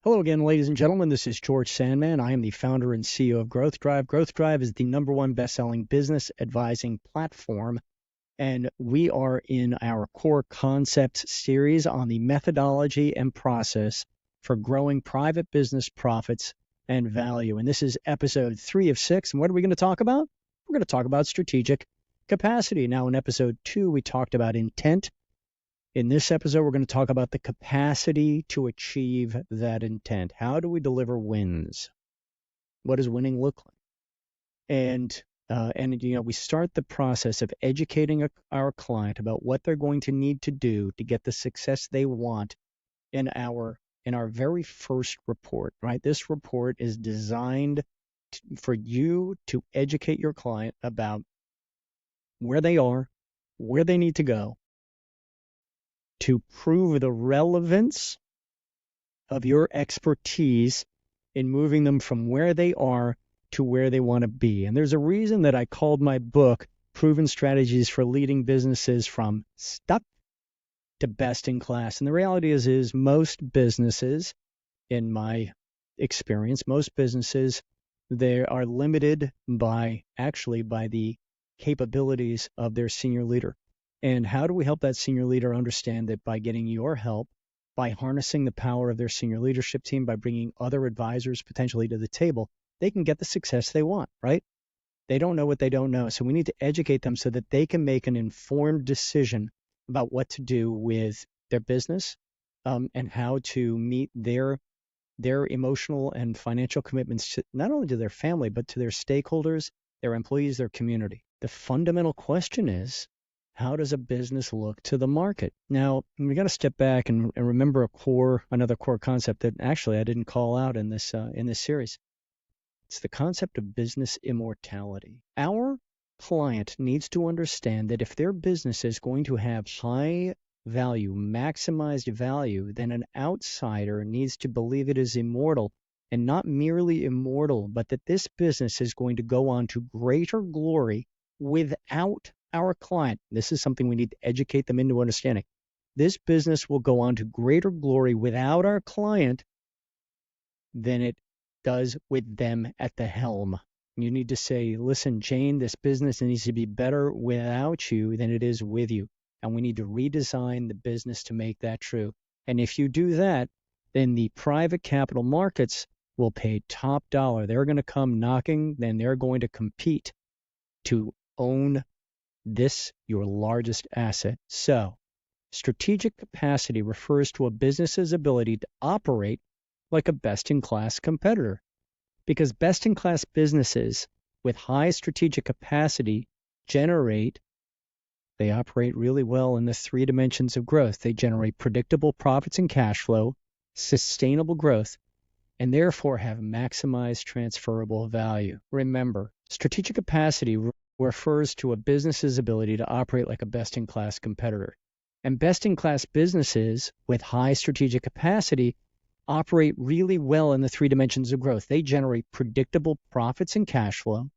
Hello again, ladies and gentlemen. This is George Sandmann. I am the founder and CEO of Growth Drive. Growth Drive is the #1 best-selling business advising platform, and we are in our core concepts series on the methodology and process for growing private business profits and value. And this is episode 3 of 6. And what are we going to talk about? We're going to talk about strategic capacity. Now, in episode 2, we talked about intent. In this episode, we're going to talk about the capacity to achieve that intent. How do we deliver wins? What does winning look like? And we start the process of educating our client about what they're going to need to do to get the success they want in our very first report, right? This report is designed for you to educate your client about where they are, where they need to go, to prove the relevance of your expertise in moving them from where they are to where they want to be. And there's a reason that I called my book Proven Strategies for Leading Businesses from Stuck to Best in Class. And the reality is most businesses, in my experience, most businesses, they are limited by the capabilities of their senior leader. And how do we help that senior leader understand that by getting your help, by harnessing the power of their senior leadership team, by bringing other advisors potentially to the table, they can get the success they want, right? They don't know what they don't know. So we need to educate them so that they can make an informed decision about what to do with their business and how to meet their emotional and financial commitments, not only to their family, but to their stakeholders, their employees, their community. The fundamental question is, how does a business look to the market? Now, we got to step back and remember another core concept that actually I didn't call out in this series. It's the concept of business immortality. Our client needs to understand that if their business is going to have high value, maximized value, then an outsider needs to believe it is immortal, and not merely immortal, but that this business is going to go on to greater glory without our client. This is something we need to educate them into understanding. This business will go on to greater glory without our client than it does with them at the helm. You need to say, listen, Jane, this business needs to be better without you than it is with you. And we need to redesign the business to make that true. And if you do that, then the private capital markets will pay top dollar. They're going to come knocking, then they're going to compete to own this, your largest asset. So, strategic capacity refers to a business's ability to operate like a best-in-class competitor. Because best-in-class businesses with high strategic capacity they operate really well in the 3 dimensions of growth. They generate predictable profits and cash flow, sustainable growth, and therefore have maximized transferable value. Remember, strategic capacity refers to a business's ability to operate like a best-in-class competitor. And best-in-class businesses with high strategic capacity operate really well in the 3 dimensions of growth. They generate predictable profits and cash flow,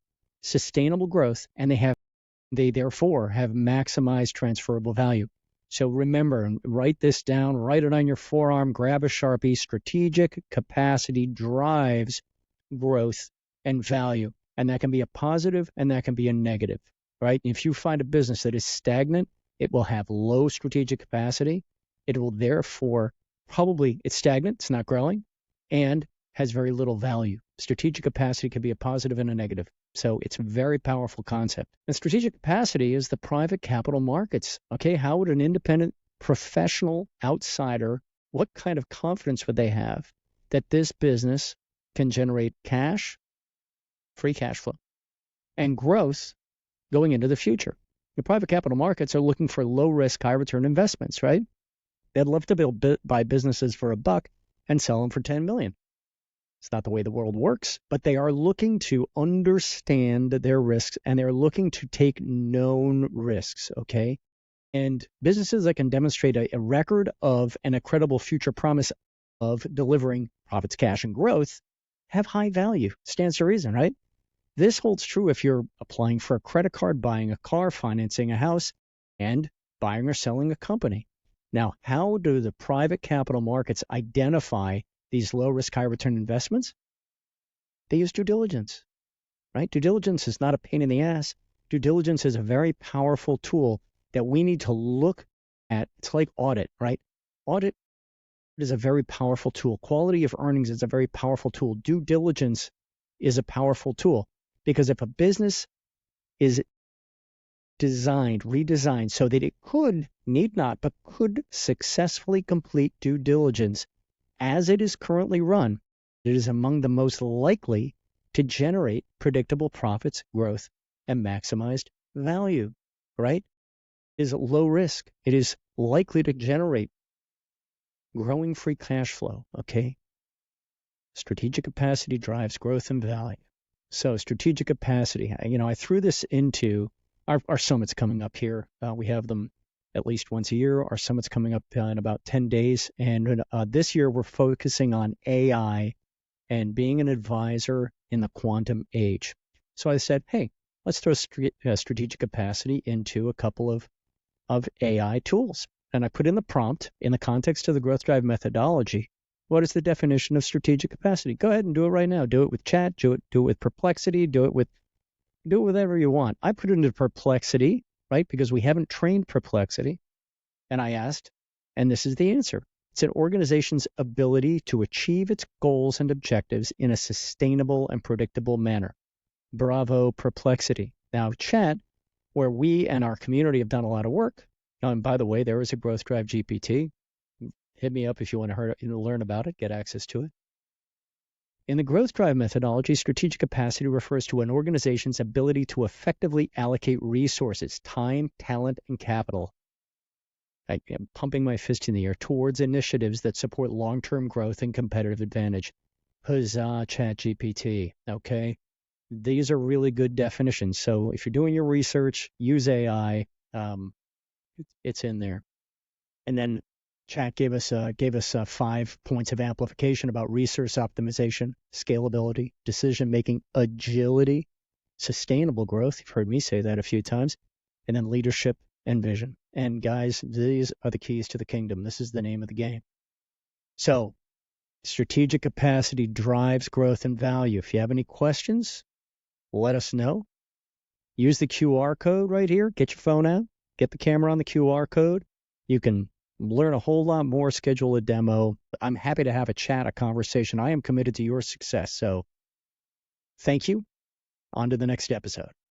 sustainable growth, and they therefore have maximized transferable value. So remember, write this down, write it on your forearm, grab a Sharpie. Strategic capacity drives growth and value. And that can be a positive and that can be a negative, right? If you find a business that is stagnant, it will have low strategic capacity. It will therefore it's stagnant, it's not growing, and has very little value. Strategic capacity can be a positive and a negative. So it's a very powerful concept. And strategic capacity is the private capital markets. Okay, how would an independent professional outsider, what kind of confidence would they have that this business can generate cash, free cash flow, and growth going into the future? The private capital markets are looking for low-risk, high-return investments, right? They'd love to buy businesses for $1 and sell them for $10 million. It's not the way the world works, but they are looking to understand their risks and they're looking to take known risks, okay? And businesses that can demonstrate a record of and a credible future promise of delivering profits, cash, and growth have high value. Stands to reason, right? This holds true if you're applying for a credit card, buying a car, financing a house, and buying or selling a company. Now, how do the private capital markets identify these low risk, high return investments, they use due diligence, right? Due diligence is not a pain in the ass. Due diligence is a very powerful tool that we need to look at. It's like audit, right? Audit is a very powerful tool. Quality of earnings is a very powerful tool. Due diligence is a powerful tool because if a business is redesigned so that it need not, but could successfully complete due diligence as it is currently run, it is among the most likely to generate predictable profits, growth, and maximized value, right? It is low risk. It is likely to generate growing free cash flow, okay? Strategic capacity drives growth and value. So strategic capacity, I threw this into our summits coming up here. We have them at least once a year. Our summit's coming up in about 10 days. And this year we're focusing on AI and being an advisor in the quantum age. So I said, hey, let's throw strategic capacity into a couple of AI tools. And I put in the prompt in the context of the growth drive methodology. What is the definition of strategic capacity? Go ahead and do it right now. Do it with chat, do it with Perplexity, do it with whatever you want. I put it into Perplexity, right? Because we haven't trained Perplexity. And I asked, and this is the answer. It's an organization's ability to achieve its goals and objectives in a sustainable and predictable manner. Bravo, Perplexity. Now, chat, where we and our community have done a lot of work. And by the way, there is a Growth Drive GPT. Hit me up if you want to learn about it, get access to it. In the Growth Drive methodology, strategic capacity refers to an organization's ability to effectively allocate resources, time, talent, and capital. I am pumping my fist in the air towards initiatives that support long-term growth and competitive advantage. Huzzah, ChatGPT, okay? These are really good definitions. So if you're doing your research, use AI. It's in there. And then Chat gave us 5 points of amplification about resource optimization, scalability, decision-making, agility, sustainable growth. You've heard me say that a few times. And then leadership and vision. And guys, these are the keys to the kingdom. This is the name of the game. So strategic capacity drives growth and value. If you have any questions, let us know. Use the QR code right here. Get your phone out. Get the camera on the QR code. You can learn a whole lot more, schedule a demo. I'm happy to have a chat, a conversation. I am committed to your success. So thank you. On to the next episode.